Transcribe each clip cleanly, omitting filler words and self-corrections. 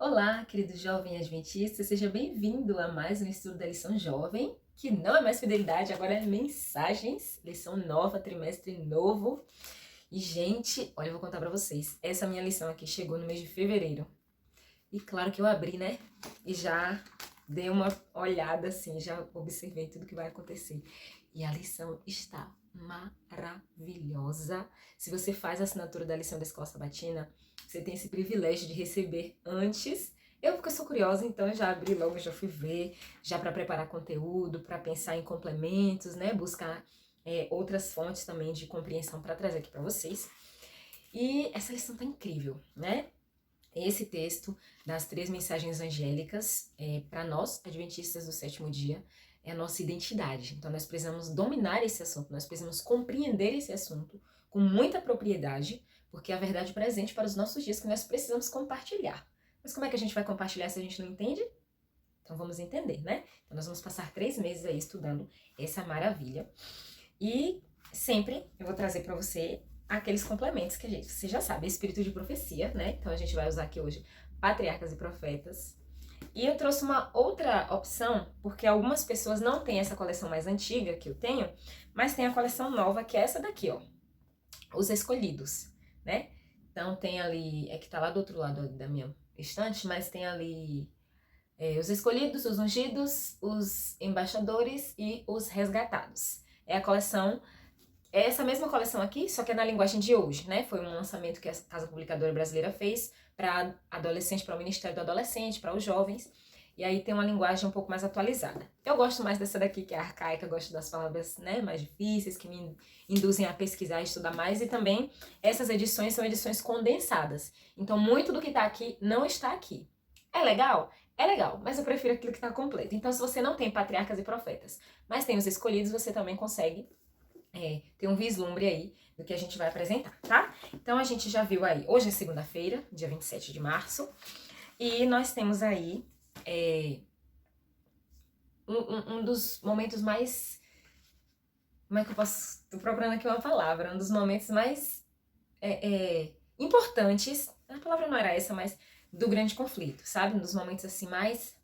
Olá, querido jovem adventista, seja bem-vindo a mais um estudo da lição jovem, que não é mais fidelidade, agora é mensagens, lição nova, trimestre novo. E, gente, olha, eu vou contar pra vocês, essa minha lição aqui chegou no mês de fevereiro. E claro que eu abri, né? E já dei uma olhada assim, já observei tudo que vai acontecer. E a lição está maravilhosa. Se você faz a assinatura da lição da Escola Sabatina, você tem esse privilégio de receber antes. Eu, porque eu sou curiosa, então eu já abri logo, já fui ver, já para preparar conteúdo, para pensar em complementos, né? Buscar outras fontes também de compreensão para trazer aqui para vocês. E essa lição tá incrível, né? Esse texto das 3 mensagens angélicas, para nós, adventistas do sétimo dia, é a nossa identidade. Então, nós precisamos dominar esse assunto, nós precisamos compreender esse assunto com muita propriedade, porque é a verdade presente para os nossos dias que nós precisamos compartilhar. Mas como é que a gente vai compartilhar se a gente não entende? Então, vamos entender, né? Então, nós vamos passar 3 meses aí estudando essa maravilha. E sempre eu vou trazer para você aqueles complementos que você já sabe, espírito de profecia, né? Então a gente vai usar aqui hoje patriarcas e profetas. E eu trouxe uma outra opção, porque algumas pessoas não têm essa coleção mais antiga que eu tenho, mas tem a coleção nova, que é essa daqui, ó. Os Escolhidos, né? Então tem ali, é que tá lá do outro lado da minha estante, mas tem ali os escolhidos, os ungidos, os embaixadores e os resgatados. É a coleção, é essa mesma coleção aqui, só que é na linguagem de hoje, né? Foi um lançamento que a Casa Publicadora Brasileira fez para adolescente, para o Ministério do Adolescente, para os jovens. E aí tem uma linguagem um pouco mais atualizada. Eu gosto mais dessa daqui, que é arcaica, eu gosto das palavras, né, mais difíceis, que me induzem a pesquisar e estudar mais. E também essas edições são edições condensadas. Então muito do que está aqui não está aqui. É legal? É legal, mas eu prefiro aquilo que está completo. Então, se você não tem patriarcas e profetas, mas tem os escolhidos, você também consegue ter um vislumbre aí do que a gente vai apresentar, tá? Então, a gente já viu aí, hoje é segunda-feira, dia 27 de março, e nós temos aí um dos momentos mais... Como é que eu posso... Tô procurando aqui uma palavra. Um dos momentos mais importantes, a palavra não era essa, mas do grande conflito, sabe? Um dos momentos assim mais...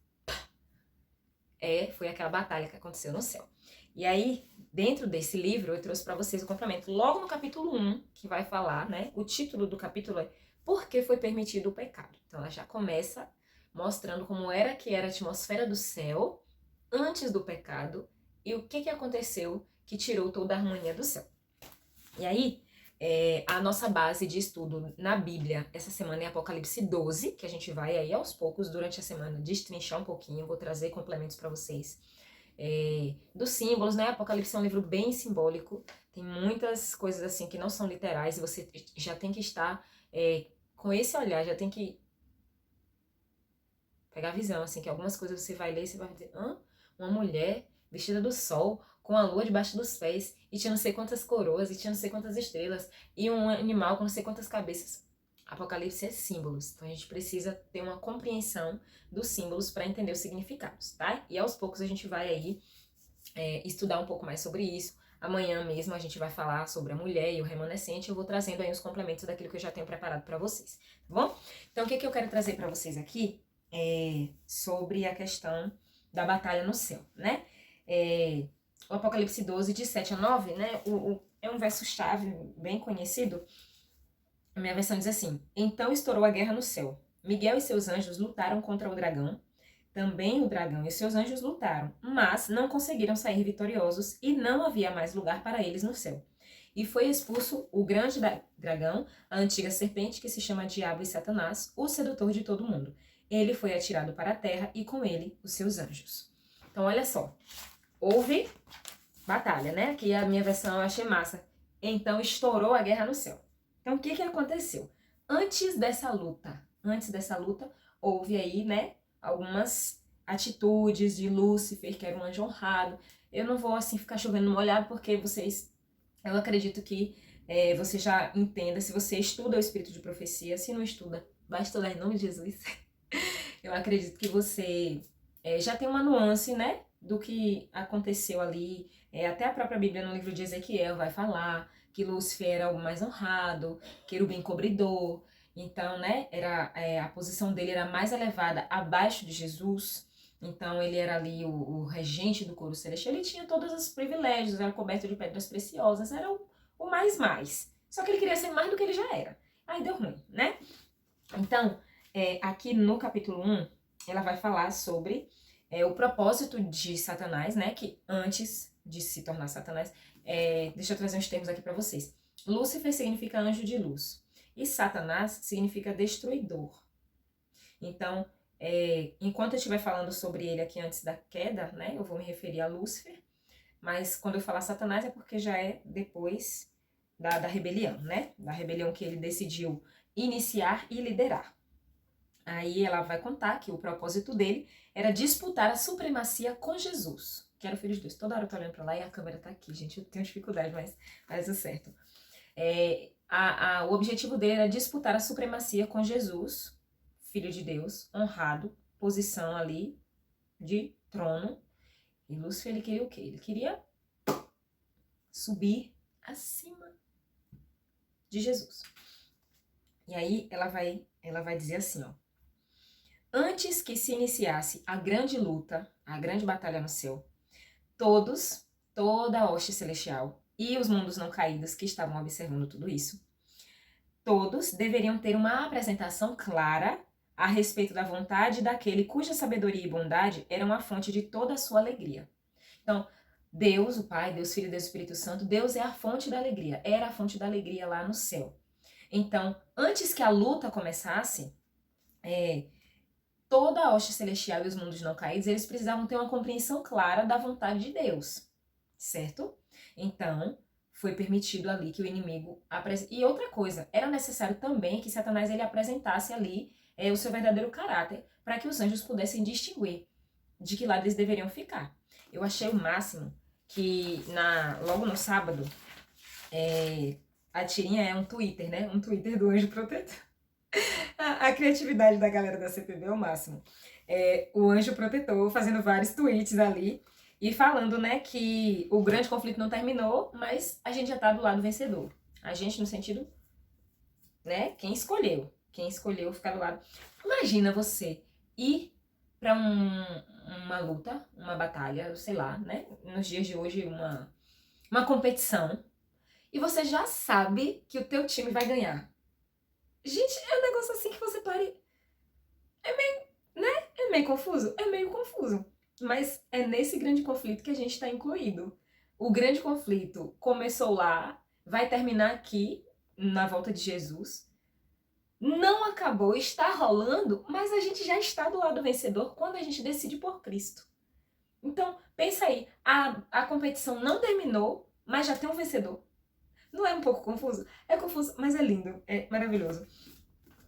foi aquela batalha que aconteceu no céu. E aí, dentro desse livro, eu trouxe para vocês o complemento logo no capítulo 1, que vai falar, né? O título do capítulo é Por que foi permitido o pecado? Então, ela já começa mostrando como era que era a atmosfera do céu antes do pecado e o que aconteceu que tirou toda a harmonia do céu. E aí, a nossa base de estudo na Bíblia essa semana é Apocalipse 12, que a gente vai aí aos poucos, durante a semana, destrinchar um pouquinho, vou trazer complementos para vocês. Dos símbolos, né? Apocalipse é um livro bem simbólico, tem muitas coisas assim que não são literais e você já tem que estar com esse olhar, já tem que pegar a visão, assim, que algumas coisas você vai ler e você vai dizer, uma mulher vestida do sol, com a lua debaixo dos pés, e tinha não sei quantas coroas, e tinha não sei quantas estrelas, e um animal com não sei quantas cabeças. Apocalipse é símbolos, então a gente precisa ter uma compreensão dos símbolos para entender os significados, tá? E aos poucos a gente vai aí estudar um pouco mais sobre isso. Amanhã mesmo a gente vai falar sobre a mulher e o remanescente, eu vou trazendo aí os complementos daquilo que eu já tenho preparado para vocês, tá bom? Então o que eu quero trazer para vocês aqui sobre a questão da batalha no céu, né? O Apocalipse 12, de 7 a 9, né? É um verso-chave bem conhecido. A minha versão diz assim: Então estourou a guerra no céu. Miguel e seus anjos lutaram contra o dragão. Também o dragão e seus anjos lutaram, mas não conseguiram sair vitoriosos e não havia mais lugar para eles no céu. E foi expulso o grande dragão, a antiga serpente que se chama Diabo e Satanás, o sedutor de todo mundo. Ele foi atirado para a terra e com ele os seus anjos. Então, olha só. Houve batalha, né? Aqui a minha versão eu achei massa. Então, estourou a guerra no céu. Então, o que aconteceu? Antes dessa luta, houve aí, né, algumas atitudes de Lúcifer, que era um anjo honrado. Eu não vou, assim, ficar chovendo no molhado, porque eu acredito que você já entenda, se você estuda o espírito de profecia, se não estuda, vai estudar em nome de Jesus. Eu acredito que você já tem uma nuance, né, do que aconteceu ali. Até a própria Bíblia, no livro de Ezequiel, vai falar que Lúcifer era o mais honrado, querubim cobridor. Então, né, a posição dele era mais elevada abaixo de Jesus. Então, ele era ali o regente do coro celestial. Ele tinha todos os privilégios, era coberto de pedras preciosas, era o mais. Só que ele queria ser mais do que ele já era. Aí deu ruim, né? Então, aqui no capítulo 1, ela vai falar sobre o propósito de Satanás, né? Que antes de se tornar Satanás, deixa eu trazer uns termos aqui para vocês. Lúcifer significa anjo de luz e Satanás significa destruidor. Então, enquanto eu estiver falando sobre ele aqui antes da queda, né? Eu vou me referir a Lúcifer, mas quando eu falar Satanás é porque já é depois da rebelião, né? Da rebelião que ele decidiu iniciar e liderar. Aí ela vai contar que o propósito dele era disputar a supremacia com Jesus, que era o Filho de Deus. Toda hora eu tô olhando pra lá e a câmera tá aqui, gente. Eu tenho dificuldade, mas faz o certo. O objetivo dele era disputar a supremacia com Jesus, Filho de Deus, honrado, posição ali de trono. E Lúcifer, ele queria o quê? Ele queria subir acima de Jesus. E aí ela vai dizer assim, ó. Antes que se iniciasse a grande luta, a grande batalha no céu, toda a hoste celestial e os mundos não caídos que estavam observando tudo isso, todos deveriam ter uma apresentação clara a respeito da vontade daquele cuja sabedoria e bondade eram a fonte de toda a sua alegria. Então, Deus, o Pai, Deus Filho, Deus Espírito Santo, Deus é a fonte da alegria, era a fonte da alegria lá no céu. Então, antes que a luta começasse, toda a hoste celestial e os mundos não caídos, eles precisavam ter uma compreensão clara da vontade de Deus, certo? Então, foi permitido ali que o inimigo... E outra coisa, era necessário também que Satanás ele apresentasse ali o seu verdadeiro caráter, para que os anjos pudessem distinguir de que lado eles deveriam ficar. Eu achei o máximo que logo no sábado, a tirinha é um Twitter, né? Um Twitter do anjo protetor. A criatividade da galera da CPB é o máximo. O anjo protetor fazendo vários tweets ali e falando, né, que o grande conflito não terminou, mas a gente já tá do lado vencedor. A gente no sentido, né, quem escolheu ficar do lado. Imagina você ir pra uma luta, uma batalha, sei lá, né, nos dias de hoje uma competição, e você já sabe que o teu time vai ganhar. Gente, é um negócio assim que você pare... É meio confuso? É meio confuso. Mas é nesse grande conflito que a gente está incluído. O grande conflito começou lá, vai terminar aqui, na volta de Jesus. Não acabou, está rolando, mas a gente já está do lado vencedor quando a gente decide por Cristo. Então, pensa aí, a competição não terminou, mas já tem um vencedor. Não é um pouco confuso? É confuso, mas é lindo, é maravilhoso.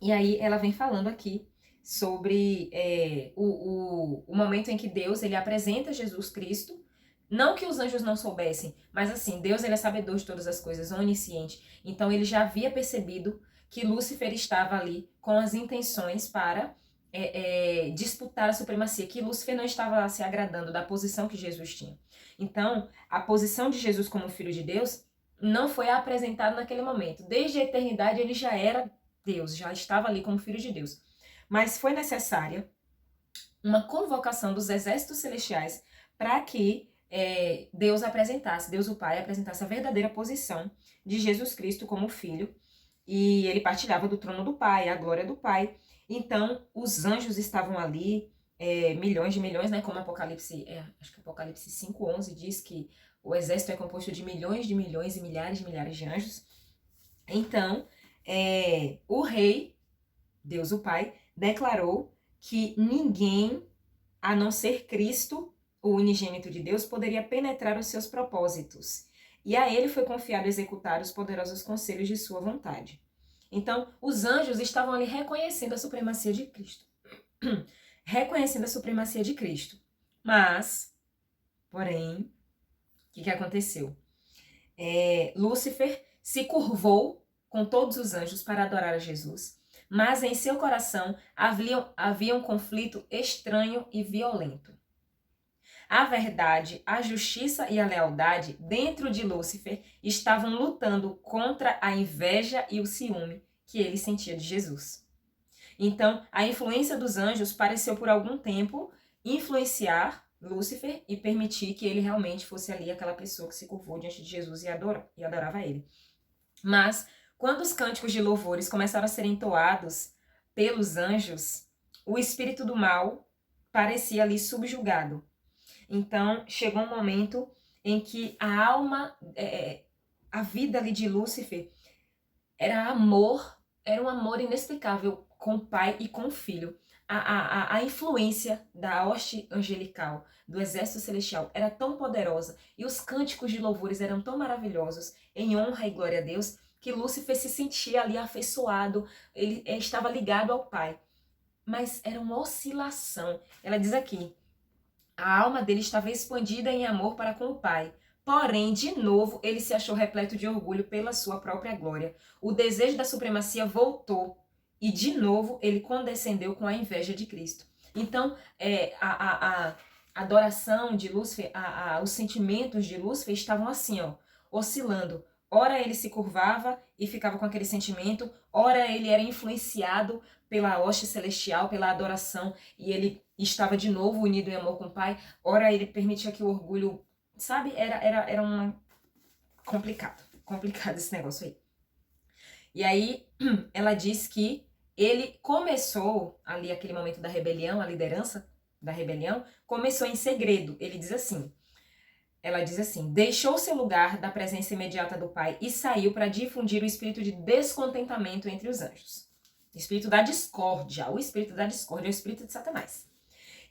E aí ela vem falando aqui sobre o momento em que Deus ele apresenta Jesus Cristo. Não que os anjos não soubessem, mas assim, Deus ele é sabedor de todas as coisas, onisciente. Então ele já havia percebido que Lúcifer estava ali com as intenções para disputar a supremacia, que Lúcifer não estava se agradando da posição que Jesus tinha. Então, a posição de Jesus como Filho de Deus não foi apresentada naquele momento. Desde a eternidade ele já era Deus, já estava ali como Filho de Deus. Mas foi necessária uma convocação dos exércitos celestiais para que Deus o Pai apresentasse a verdadeira posição de Jesus Cristo como Filho, e ele partilhava do trono do Pai, a glória do Pai. Então, os anjos estavam ali, milhões de milhões, né? Como Apocalipse, acho que Apocalipse 5:11 diz que o exército é composto de milhões e milhares de anjos. Então, o rei, Deus o Pai, declarou que ninguém, a não ser Cristo, o unigênito de Deus, poderia penetrar os seus propósitos. E a ele foi confiado executar os poderosos conselhos de sua vontade. Então, os anjos estavam ali reconhecendo a supremacia de Cristo. Reconhecendo a supremacia de Cristo. Mas, porém, o que aconteceu? Lúcifer se curvou com todos os anjos para adorar a Jesus, mas em seu coração havia um conflito estranho e violento. A verdade, a justiça e a lealdade dentro de Lúcifer estavam lutando contra a inveja e o ciúme que ele sentia de Jesus. Então, a influência dos anjos pareceu por algum tempo influenciar Lúcifer e permitir que ele realmente fosse ali aquela pessoa que se curvou diante de Jesus e adorava ele. Mas, quando os cânticos de louvores começaram a ser entoados pelos anjos, o espírito do mal parecia ali subjugado. Então, chegou um momento em que a alma, a vida ali de Lúcifer era um amor inexplicável com o pai e com o filho. A influência da hoste angelical, do exército celestial, era tão poderosa e os cânticos de louvores eram tão maravilhosos, em honra e glória a Deus, que Lúcifer se sentia ali afeiçoado, ele estava ligado ao pai. Mas era uma oscilação. Ela diz aqui, a alma dele estava expandida em amor para com o pai. Porém, de novo, ele se achou repleto de orgulho pela sua própria glória. O desejo da supremacia voltou e, de novo, ele condescendeu com a inveja de Cristo. Então, a adoração de Lúcifer, os sentimentos de Lúcifer estavam assim, oscilando. Ora ele se curvava e ficava com aquele sentimento, ora ele era influenciado pela hoste celestial, pela adoração, e ele estava de novo unido em amor com o Pai, ora ele permitia que o orgulho, sabe, era complicado esse negócio aí. E aí ela diz que ele começou ali aquele momento da rebelião, a liderança da rebelião, começou em segredo. Ela diz assim, deixou seu lugar da presença imediata do Pai e saiu para difundir o espírito de descontentamento entre os anjos. O espírito da discórdia é o espírito de Satanás.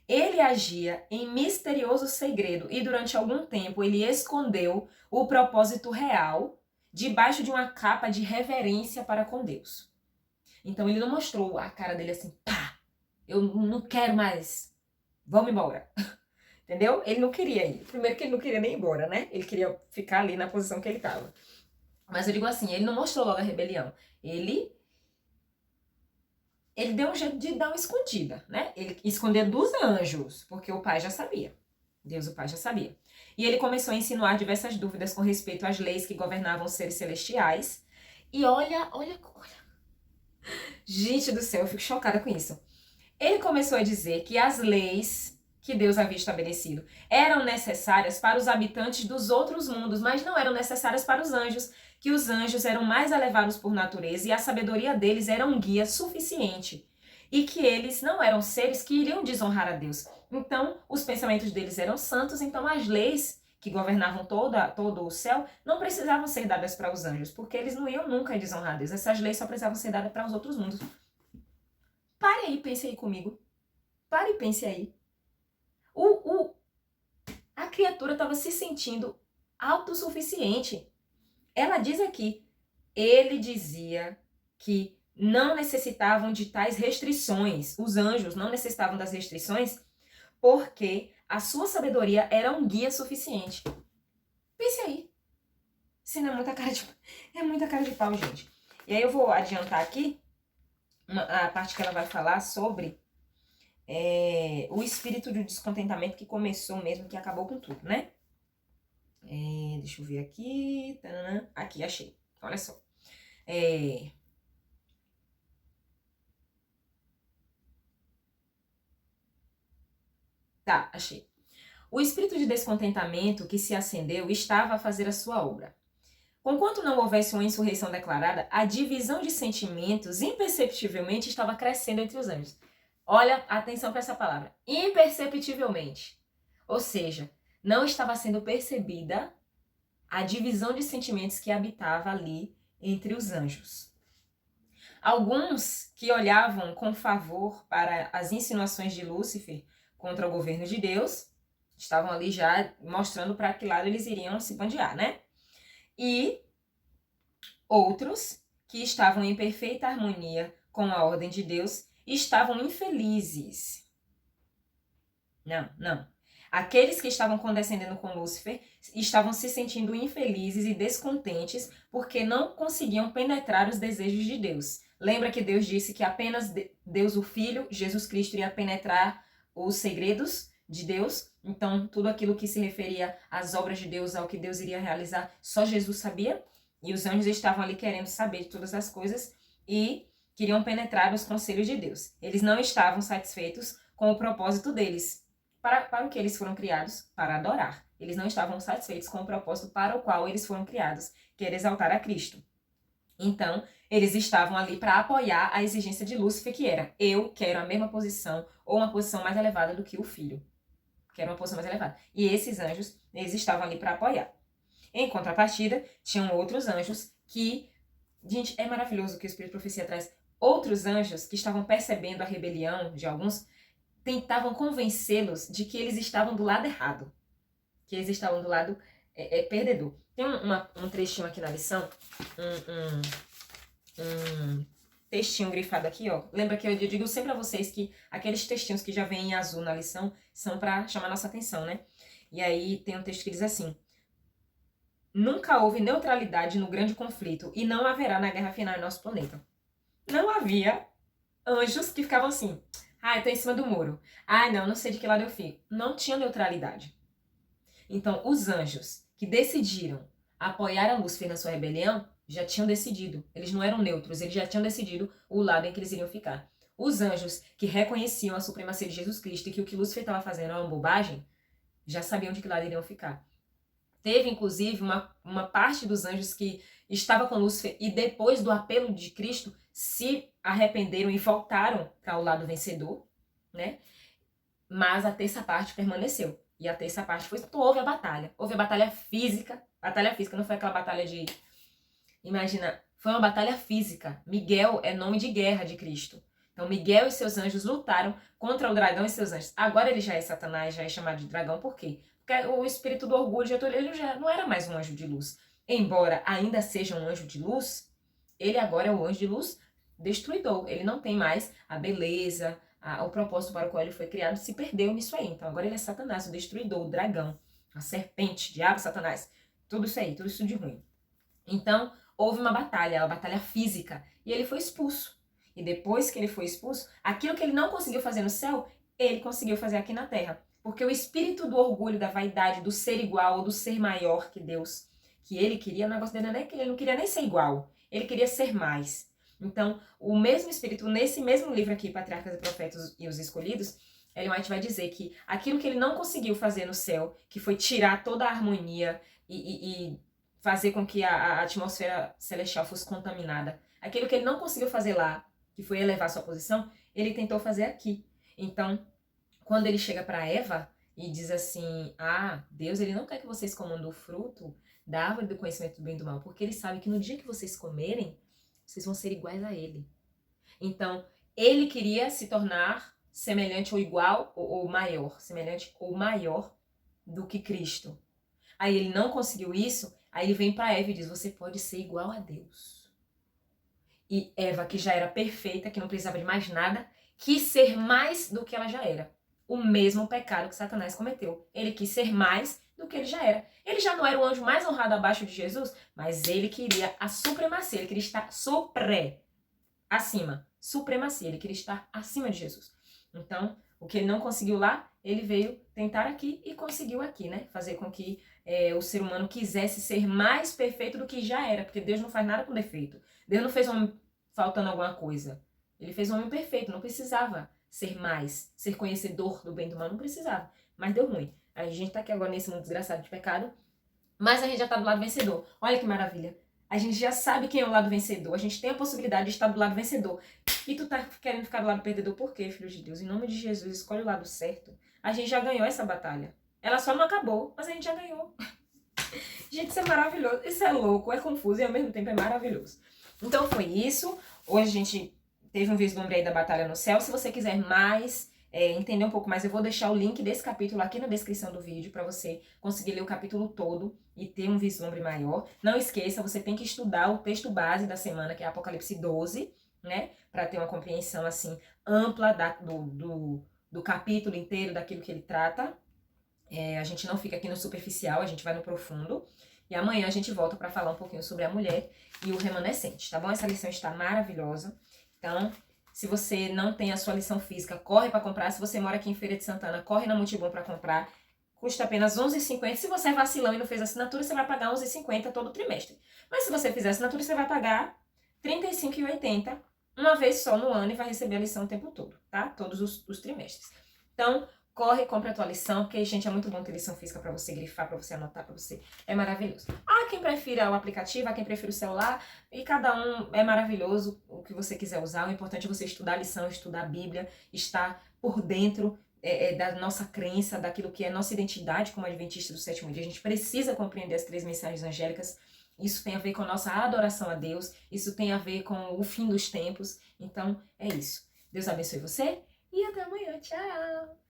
Ele agia em misterioso segredo e durante algum tempo ele escondeu o propósito real debaixo de uma capa de reverência para com Deus. Então ele não mostrou a cara dele assim, pá, eu não quero mais, vamos embora. Entendeu? Ele não queria ir. Primeiro que ele não queria nem ir embora, né? Ele queria ficar ali na posição que ele estava. Mas eu digo assim, ele não mostrou logo a rebelião. Ele deu um jeito de dar uma escondida, né? Ele escondeu dos anjos, porque o pai já sabia. Deus, o pai, já sabia. E ele começou a insinuar diversas dúvidas com respeito às leis que governavam os seres celestiais. E olha. Gente do céu, eu fico chocada com isso. Ele começou a dizer que as leis que Deus havia estabelecido eram necessárias para os habitantes dos outros mundos, mas não eram necessárias para os anjos, que os anjos eram mais elevados por natureza e a sabedoria deles era um guia suficiente, e que eles não eram seres que iriam desonrar a Deus. Então, os pensamentos deles eram santos, então as leis que governavam todo o céu não precisavam ser dadas para os anjos, porque eles não iam nunca desonrar a Deus. Essas leis só precisavam ser dadas para os outros mundos. Pare aí, pense aí comigo. Pare e pense aí. A criatura estava se sentindo autossuficiente. Ela diz aqui, ele dizia que não necessitavam de tais restrições. Os anjos não necessitavam das restrições porque a sua sabedoria era um guia suficiente. Pense aí. Isso não é muita cara de pau, gente. E aí eu vou adiantar aqui a parte que ela vai falar sobre o espírito de descontentamento que começou mesmo, que acabou com tudo, né? Deixa eu ver aqui. Tanana. Aqui, achei. Olha só. Tá, achei. O espírito de descontentamento que se acendeu estava a fazer a sua obra. Conquanto não houvesse uma insurreição declarada, a divisão de sentimentos imperceptivelmente estava crescendo entre os anjos. Olha, atenção para essa palavra. Imperceptivelmente. Ou seja, não estava sendo percebida a divisão de sentimentos que habitava ali entre os anjos. Alguns que olhavam com favor para as insinuações de Lúcifer contra o governo de Deus, estavam ali já mostrando para que lado eles iriam se bandear, né? E outros que estavam em perfeita harmonia com a ordem de Deus estavam infelizes. Não. Aqueles que estavam condescendendo com Lúcifer estavam se sentindo infelizes e descontentes porque não conseguiam penetrar os desejos de Deus. Lembra que Deus disse que apenas Deus, o Filho, Jesus Cristo, iria penetrar os segredos de Deus? Então, tudo aquilo que se referia às obras de Deus, ao que Deus iria realizar, só Jesus sabia. E os anjos estavam ali querendo saber de todas as coisas. e queriam penetrar os conselhos de Deus. Eles não estavam satisfeitos com o propósito deles. Para o que eles foram criados? Para adorar. Eles não estavam satisfeitos com o propósito para o qual eles foram criados, que era exaltar a Cristo. Então, eles estavam ali para apoiar a exigência de Lúcifer, que era: eu quero a mesma posição ou uma posição mais elevada do que o filho. Quero uma posição mais elevada. E esses anjos, eles estavam ali para apoiar. Em contrapartida, tinham outros anjos que... Gente, é maravilhoso que o Espírito de Profecia traz. Outros anjos que estavam percebendo a rebelião de alguns, tentavam convencê-los de que eles estavam do lado errado. Que eles estavam do lado perdedor. Tem um trechinho aqui na lição, um textinho grifado aqui, ó. Lembra que eu digo sempre a vocês que aqueles textinhos que já vêm em azul na lição são para chamar nossa atenção, né? E aí tem um texto que diz assim: nunca houve neutralidade no grande conflito e não haverá na guerra final em nosso planeta. Não havia anjos que ficavam assim: ah, eu tô em cima do muro. Ah, não sei de que lado eu fico. Não tinha neutralidade. Então, os anjos que decidiram apoiar a Lúcifer na sua rebelião já tinham decidido. Eles não eram neutros, eles já tinham decidido o lado em que eles iriam ficar. Os anjos que reconheciam a supremacia de Jesus Cristo e que o que Lúcifer estava fazendo era uma bobagem, já sabiam de que lado iriam ficar. Teve, inclusive, uma parte dos anjos que estava com Lúcifer e depois do apelo de Cristo se arrependeram e voltaram para o lado vencedor, né? Mas a terça parte permaneceu. E a terça parte foi... houve a batalha. Houve a batalha física. Batalha física, não foi aquela batalha de... Imagina, foi uma batalha física. Miguel é nome de guerra de Cristo. Então, Miguel e seus anjos lutaram contra o dragão e seus anjos. Agora ele já é Satanás, já é chamado de dragão. Por quê? Porque o espírito do orgulho, ele já não era mais um anjo de luz. Embora ainda seja um anjo de luz, ele agora é o anjo de luz destruidor. Ele não tem mais a beleza, o propósito para o qual ele foi criado, se perdeu nisso aí. Então agora ele é Satanás, o destruidor, o dragão, a serpente, diabo, Satanás. Tudo isso aí, tudo isso de ruim. Então houve uma batalha física, e ele foi expulso. E depois que ele foi expulso, aquilo que ele não conseguiu fazer no céu, ele conseguiu fazer aqui na terra. Porque o espírito do orgulho, da vaidade, do ser igual ou do ser maior que Deus, que ele queria, o negócio dele não é que ele não queria nem ser igual, ele queria ser mais. Então, o mesmo espírito, nesse mesmo livro aqui, Patriarcas e Profetas e os Escolhidos, Ellen White vai dizer que aquilo que ele não conseguiu fazer no céu, que foi tirar toda a harmonia e fazer com que a atmosfera celestial fosse contaminada, aquilo que ele não conseguiu fazer lá, que foi elevar sua posição, ele tentou fazer aqui. Então, quando ele chega para Eva e diz assim: ah, Deus, ele não quer que vocês comam do fruto da árvore do conhecimento do bem e do mal, porque ele sabe que no dia que vocês comerem, vocês vão ser iguais a ele. Então, ele queria se tornar semelhante ou igual ou maior, semelhante ou maior do que Cristo. Aí ele não conseguiu isso, aí ele vem para Eva e diz: você pode ser igual a Deus. E Eva, que já era perfeita, que não precisava de mais nada, quis ser mais do que ela já era. O mesmo pecado que Satanás cometeu. Ele quis ser mais do que ele já era. Ele já não era o anjo mais honrado abaixo de Jesus, mas ele queria a supremacia, ele queria estar acima. Supremacia, ele queria estar acima de Jesus. Então, o que ele não conseguiu lá, ele veio tentar aqui e conseguiu aqui, né? Fazer com que o ser humano quisesse ser mais perfeito do que já era, porque Deus não faz nada com defeito. Deus não fez um homem faltando alguma coisa. Ele fez um homem perfeito, não precisava ser mais, ser conhecedor do bem e do mal, não precisava. Mas deu ruim. A gente tá aqui agora nesse mundo desgraçado de pecado, mas a gente já tá do lado vencedor. Olha que maravilha. A gente já sabe quem é o lado vencedor. A gente tem a possibilidade de estar do lado vencedor. E tu tá querendo ficar do lado perdedor por quê, filho de Deus? Em nome de Jesus, escolhe o lado certo. A gente já ganhou essa batalha. Ela só não acabou, mas a gente já ganhou. Gente, isso é maravilhoso. Isso é louco, é confuso e ao mesmo tempo é maravilhoso. Então foi isso. Hoje a gente teve um vislumbre aí da batalha no céu. Se você quiser mais, entender um pouco mais, eu vou deixar o link desse capítulo aqui na descrição do vídeo para você conseguir ler o capítulo todo e ter um vislumbre maior. Não esqueça, você tem que estudar o texto base da semana, que é Apocalipse 12, né? Para ter uma compreensão assim ampla do capítulo inteiro, daquilo que ele trata. A gente não fica aqui no superficial, a gente vai no profundo. E amanhã a gente volta para falar um pouquinho sobre a mulher e o remanescente, tá bom? Essa lição está maravilhosa. Então, se você não tem a sua lição física, corre para comprar. Se você mora aqui em Feira de Santana, corre na Multibom para comprar. Custa apenas R$11,50. Se você é vacilão e não fez assinatura, você vai pagar R$11,50 todo trimestre. Mas se você fizer assinatura, você vai pagar 35,80 uma vez só no ano e vai receber a lição o tempo todo, tá? Todos os trimestres. Então, corre, compra a tua lição, porque, gente, é muito bom ter lição física para você grifar, para você anotar, para você. É maravilhoso. Há quem prefira o aplicativo, há quem prefira o celular, e cada um é maravilhoso, o que você quiser usar. O importante é você estudar a lição, estudar a Bíblia, estar por dentro da nossa crença, daquilo que é nossa identidade como adventista do sétimo dia. A gente precisa compreender as 3 mensagens angélicas. Isso tem a ver com a nossa adoração a Deus, isso tem a ver com o fim dos tempos. Então, é isso. Deus abençoe você e até amanhã. Tchau!